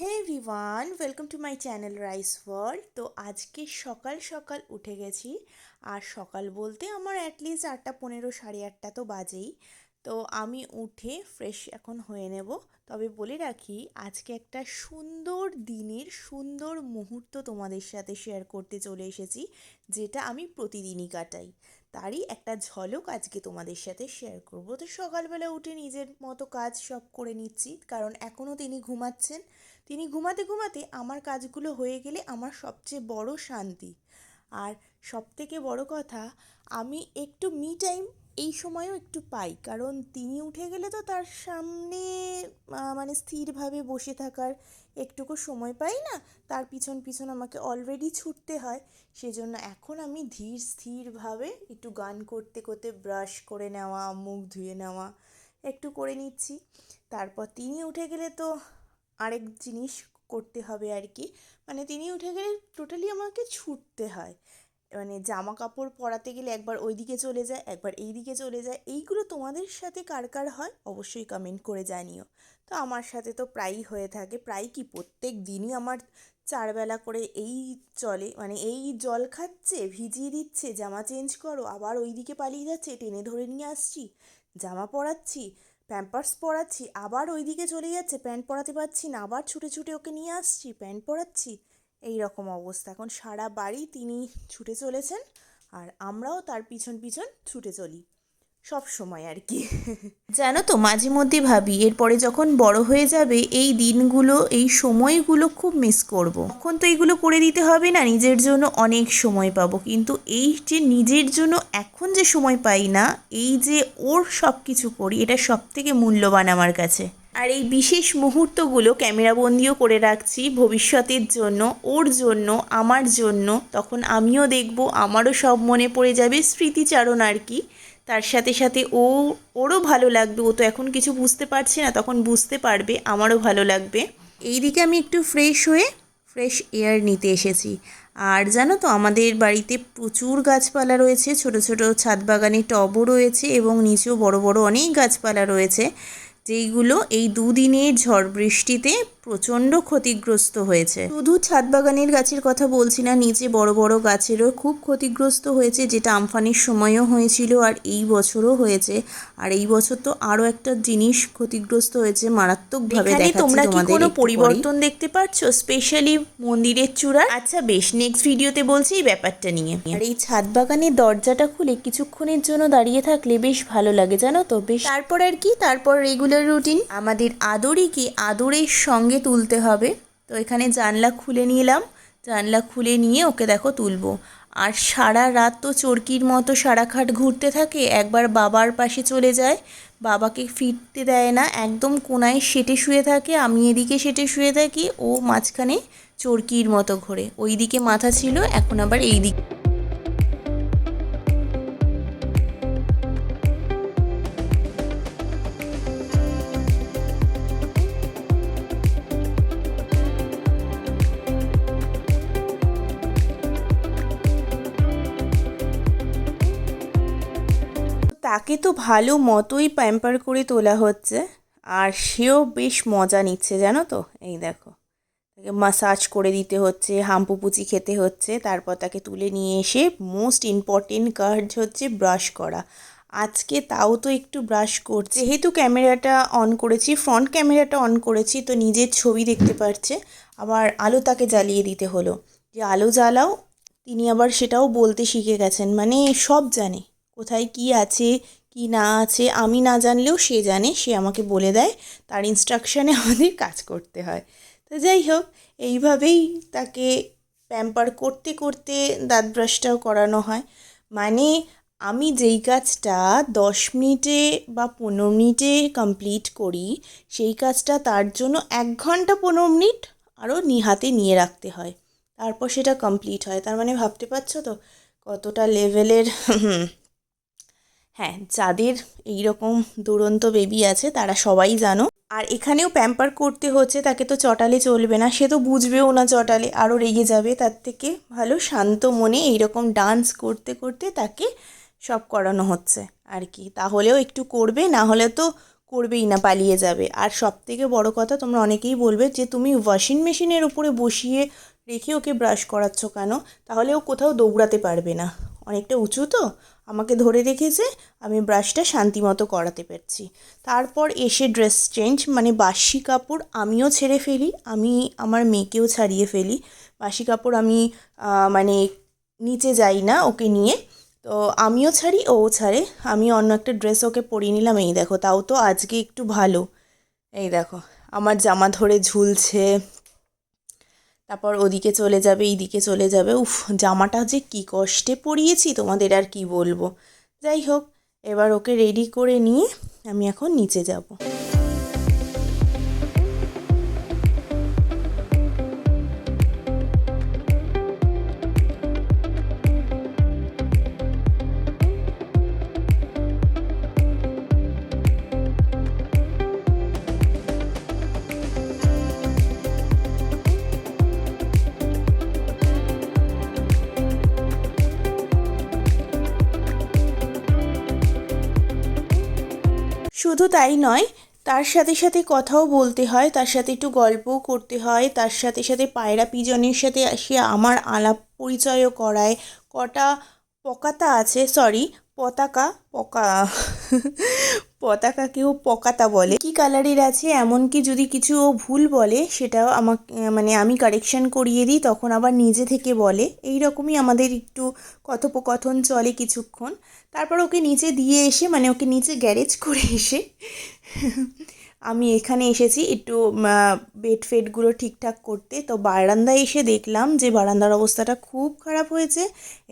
Hey everyone, welcome to my channel rice world. তো আজকে সকাল সকাল উঠে গেছি। আর সকাল বলতে আমার অ্যাটলিস্ট 8:15 8:30 তো বাজেই। তো আমি উঠে ফ্রেশ এখন হয়ে নেব। তবে বলে রাখি, আজকে একটা সুন্দর দিনের সুন্দর মুহূর্ত তোমাদের সাথে শেয়ার করতে চলে এসেছি, যেটা আমি প্রতিদিনই কাটাই। তারই একটা ঝলক আজকে তোমাদের সাথে শেয়ার করব। তো সকালবেলা উঠে নিজের মতো কাজ সব করে নিচ্ছি, কারণ এখনও তিনি ঘুমাচ্ছেন। তিনি ঘুমাতে ঘুমাতে আমার কাজগুলো হয়ে গেলে আমার সবচেয়ে বড় শান্তি। আর সবথেকে বড় কথা, আমি একটু মি টাইম এই সময়ও একটু পাই, কারণ তিনি উঠে গেলে তো তার সামনে মানে স্থিরভাবে বসে থাকার একটুকু সময় পাই না। তার পিছন পিছন আমাকে অলরেডি ছুটতে হয়। সেজন্য এখন আমি ধীর স্থিরভাবে একটু গান করতে করতে ব্রাশ করে নেওয়া, মুখ ধুয়ে নেওয়া একটু করে নিচ্ছি। তারপর তিনি উঠে গেলে তো আরেক জিনিস করতে হবে আর কি। মানে তিনি উঠে গেলে টোটালি আমাকে ছুটতে হয়। মানে জামা কাপড় পরাতে গেলে একবার ওই দিকে চলে যায়, একবার এই দিকে চলে যায়। এইগুলো তোমাদের সাথে কার কার হয় অবশ্যই কমেন্ট করে জানিও। তো আমার সাথে তো প্রায়ই হয়ে থাকে, প্রায় কি প্রত্যেক দিনই আমার 4 বেলা করে এই চলে। মানে এই জল খাচ্ছে, ভিজিয়ে দিচ্ছে, জামা চেঞ্জ করো, আবার ওই দিকে পালিয়ে যাচ্ছে, টেনে ধরে নিয়ে আসছি, জামা পরাচ্ছি, প্যাম্পার্স পরাচ্ছি, আবার ওই দিকে চলে যাচ্ছে, প্যান্ট পরাতে পারছি না, আবার ছুটে ছুটে ওকে নিয়ে আসছি, প্যান্ট পরাচ্ছি। এই রকম অবস্থা এখন সারা বাড়ি। তিনি ছুটে চলেছেন আর আমরাও তার পিছন পিছন ছুটে চলি সব সময় আর কি। জানো তো, মাঝে মধ্যে ভাবি এরপরে যখন বড় হয়ে যাবে এই দিনগুলো, এই সময়গুলো খুব মিস করব। তখন তো এইগুলো করে দিতে হবে না, নিজের জন্য অনেক সময় পাবো। কিন্তু এই যে নিজের জন্য এখন যে সময় পাই না, এই যে ওর সব কিছু করি, এটা সব থেকে মূল্যবান আমার কাছে। আর এই বিশেষ মুহূর্তগুলো ক্যামেরাবন্দিও করে রাখছি ভবিষ্যতের জন্য, ওর জন্য, আমার জন্য। তখন আমিও দেখব, আমারও সব মনে পড়ে যাবে, স্মৃতিচারণ আর কি। তার সাথে সাথে ওরও ভালো লাগবে। ও তো এখন কিছু বুঝতে পারছে না, তখন বুঝতে পারবে, আমারও ভালো লাগবে। এইদিকে আমি একটু ফ্রেশ হয়ে ফ্রেশ এয়ার নিতে এসেছি। আর জানো তো, আমাদের বাড়িতে প্রচুর গাছপালা রয়েছে, ছোট ছোট ছাদ বাগানে টবও রয়েছে এবং নিচেও বড় বড় অনেক গাছপালা রয়েছে, যেইগুলো এই দুদিনের ঝড় বৃষ্টিতে প্রচণ্ড ক্ষতিগ্রস্ত হয়েছে। শুধু ছাদ বাগানের গাছের কথা বলছি না, নিচে বড় বড় গাছেরও খুব ক্ষতিগ্রস্ত হয়েছে, যেটা আমফানের সময়ও হয়েছিল আর এই বছরও হয়েছে। আর এই বছর তো আরও একটা জিনিস ক্ষতিগ্রস্ত হয়েছে মারাত্মকভাবে। দেখাচ্ছি তোমরা কি কোনো পরিবর্তন দেখতে পাচ্ছ, স্পেশালি মন্দিরের চূড়ার? আচ্ছা বেশ, নেক্সট ভিডিওতে বলছি এই ব্যাপারটা নিয়ে। আর এই ছাদ বাগানের দরজাটা খুলে কিছুক্ষণের জন্য দাঁড়িয়ে থাকলে বেশ ভালো লাগে, জানো তো। বেশ তারপর আর কি, তারপর রেগুলার রুটিন আমাদের আদরিকে আদরের সঙ্গে তুলতে হবে। তো এখানে জানলা খুলে নিলাম, জানলা খুলে নিয়ে ওকে দেখো তুলবো। আর সারা রাত তো চরকির মতো সারা খাট ঘুরতে থাকে, একবার বাবার পাশে চলে যায়, বাবাকে ফিরতে দেয় না, একদম কোনায় সেটে শুয়ে থাকে, আমি এদিকে সেটে শুয়ে থাকি, ও মাঝখানে চরকির মতো ঘোরে। ওই দিকে মাথা ছিল, এখন আবার এই দিকে। তাকে তো ভালো মতোই প্যাম্পার করে তোলা হচ্ছে, আর সেও বেশ মজা নিচ্ছে, জানো তো। এই দেখো, তাকে মাসাজ করে দিতে হচ্ছে, হাম্পুপুচি খেতে হচ্ছে, তারপর তাকে তুলে নিয়ে এসে মোস্ট ইম্পর্টেন্ট কাজ হচ্ছে ব্রাশ করা। আজকে তাও তো একটু ব্রাশ করছে, যেহেতু ক্যামেরাটা অন করেছি, ফ্রন্ট ক্যামেরাটা অন করেছি, তো নিজের ছবি দেখতে পাচ্ছে। আবার আলো তাকে জ্বালিয়ে দিতে হলো, যে আলো জ্বালাও। তিনি আবার সেটাও বলতে শিখে গেছেন, মানে সব জানে, কোথায় কি আছে কি না আছে। আমি না জানলেও সে জানে, সে আমাকে বলে দেয়, তার ইনস্ট্রাকশানে আমাদের কাজ করতে হয়। তো যাই হোক, এইভাবেই তাকে প্যাম্পার করতে করতে দাঁত ব্রাশটাও করানো হয়। মানে আমি যেই কাজটা 10 মিনিটে বা 15 মিনিটে কমপ্লিট করি, সেই কাজটা তার জন্য 1 ঘন্টা 15 মিনিট আরও হাতে নিয়ে রাখতে হয়, তারপর সেটা কমপ্লিট হয়। তার মানে ভাবতে পারছো তো কতটা লেভেলের। হ্যাঁ, যাদের এইরকম দুরন্ত বেবি আছে তারা সবাই জানো। আর এখানেও প্যাম্পার করতে হচ্ছে, তাকে তো চটালে চলবে না, সে তো বুঝবেও না চটালে, আরও রেগে যাবে। তার থেকে ভালো শান্ত মনে এইরকম ডান্স করতে করতে তাকে সব করানো হচ্ছে আর কি। তাহলেও একটু করবে, না হলে তো করবেই না, পালিয়ে যাবে। আর সবথেকে বড় কথা, তোমরা অনেকেই বলবে যে তুমি ওয়াশিং মেশিনের উপরে বসিয়ে রেখে ওকে ব্রাশ করাচ্ছ কেন, তাহলে ও কোথাও দৌড়াতে পারবে না। অনেকটা উঁচু তো, আমাকে ধরে রেখেছে, আমি ব্রাশটা শান্তি মতো করাতে পারছি। তারপর এসে ড্রেস চেঞ্জ, মানে বাসি কাপড় আমিও ছেড়ে ফেলি, আমি আমার মেয়েকেও ছাড়িয়ে ফেলি। বাসি কাপড় আমি মানে নিচে যাই না ওকে নিয়ে, তো আমিও ছাড়ি ও ছাড়ে। আমি অন্য একটা ড্রেস ওকে পরিয়ে নিলাম, এই দেখো, তাও তো আজকে একটু ভালো। এই দেখো আমার জামা ধরে ঝুলছে, তারপর ওদিকে চলে যাবে, এইদিকে চলে যাবে। উফ, জামাটা যে কী কষ্টে পরিয়েছি তোমাদের আর কি বলবো। যাই হোক, এবার ওকে রেডি করে নিয়ে আমি এখন নিচে যাব। শুধু তাই নয়, তার সাথে সাথে কথাও বলতে হয়, তার সাথে একটু গল্পও করতে হয়, তার সাথে সাথে পায়রা পিজনের সাথে সে আমার আলাপ পরিচয়ও করায়। কটা পকাতা আছে, সরি পতাকা, পতাকাকেও পকাতা বলে, কি কালারের আছে, এমনকি যদি কিছু ও ভুল বলে সেটাও আমাকে, মানে আমি কারেকশন করিয়ে দিই, তখন আবার নিজে থেকে বলে। এই রকমই আমাদের একটু কথোপকথন চলে কিছুক্ষণ। তারপর ওকে নিচে দিয়ে এসে, মানে ওকে নিচে গ্যারেজ করে এসে আমি এখানে এসেছি একটু বেড ফেডগুলো ঠিকঠাক করতে। তো বারান্দায় এসে দেখলাম যে বারান্দার অবস্থাটা খুব খারাপ হয়েছে।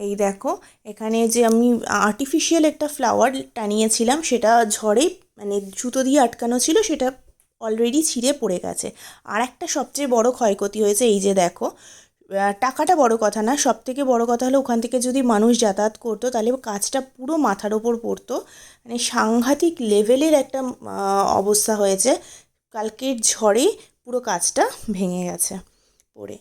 এই দেখো, এখানে যে আমি আর্টিফিশিয়াল একটা ফ্লাওয়ার টানিয়েছিলাম, সেটা ঝড়ে, মানে জুতো দিয়ে আটকানো ছিল, সেটা অলরেডি ছিঁড়ে পড়ে গেছে। আর একটা সবচেয়ে বড় ক্ষয়ক্ষতি হয়েছে, এই যে দেখো, টাকাটা বড় কথা না, সব থেকে বড় কথা হলো ওখান থেকে যদি মানুষ যাতায়াত করতো তাহলে কাজটা পুরো মাথার ওপর পড়তো। মানে সাংঘাতিক লেভেলের একটা অবস্থা হয়েছে। কালকের ঝড়ে পুরো কাজটা ভেঙে গেছে পড়ে।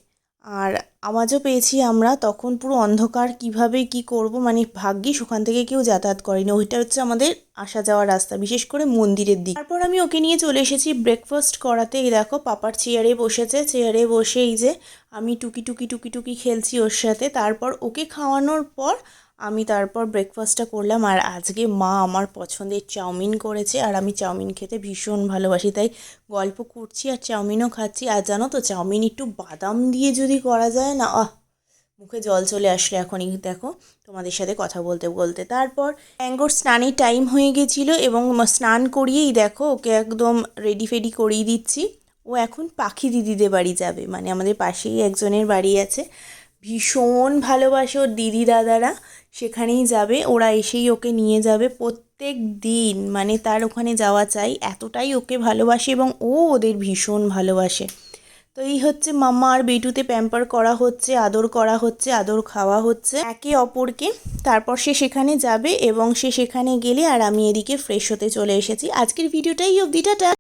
আর আওয়াজও পেয়েছি আমরা, তখন পুরো অন্ধকার, কিভাবে কি করব, মানে ভাগ্যিস ওখান থেকে কেউ যাতায়াত করেনি। ওইটা হচ্ছে আমাদের আসা যাওয়ার রাস্তা, বিশেষ করে মন্দিরের দিক। তারপর আমি ওকে নিয়ে চলে এসেছি ব্রেকফাস্ট করাতে। এই দেখো পাপার চেয়ারে বসেছে, চেয়ারে বসে এই যে আমি টুকি টুকি টুকি টুকি খেলছি ওর সাথে। তারপর ওকে খাওয়ানোর পর আমি তারপর ব্রেকফাস্টটা করলাম। আর আজকে মা আমার পছন্দের চাউমিন করেছে, আর আমি চাউমিন খেতে ভীষণ ভালোবাসি, তাই গল্প করছি আর চাউমিনও খাচ্ছি। আর জানো তো, চাউমিন একটু বাদাম দিয়ে যদি করা যায় না, মুখে জল চলে আসলে এখনই, দেখো তোমাদের সাথে কথা বলতে বলতে। তারপর ম্যাঙ্গোর স্নানের টাইম হয়ে গেছিলো এবং স্নান করিয়েই দেখো ওকে একদম রেডি ফেডি করিয়ে দিচ্ছি। ও এখন পাখি দিদিদের বাড়ি যাবে, মানে আমাদের পাশেই একজনের বাড়ি আছে, ভীষণ ভালোবাসে ওর দিদি দাদারা, সেখানেই যাবে। ওরা এসেই ওকে নিয়ে যাবে প্রত্যেক দিন, মানে তার ওখানে যাওয়া চাই, এতটাই ওকে ভালোবাসে এবং ও ওদের ভীষণ ভালোবাসে। তো এই হচ্ছে মাম্মা আর বেটুতে প্যাম্পার করা হচ্ছে, আদর করা হচ্ছে, আদর খাওয়া হচ্ছে একে অপরকে। তারপর সে সেখানে যাবে এবং সে সেখানে গেলে আর আমি এদিকে ফ্রেশ হতে চলে এসেছি। আজকের ভিডিওটাই অবধি, টাটা।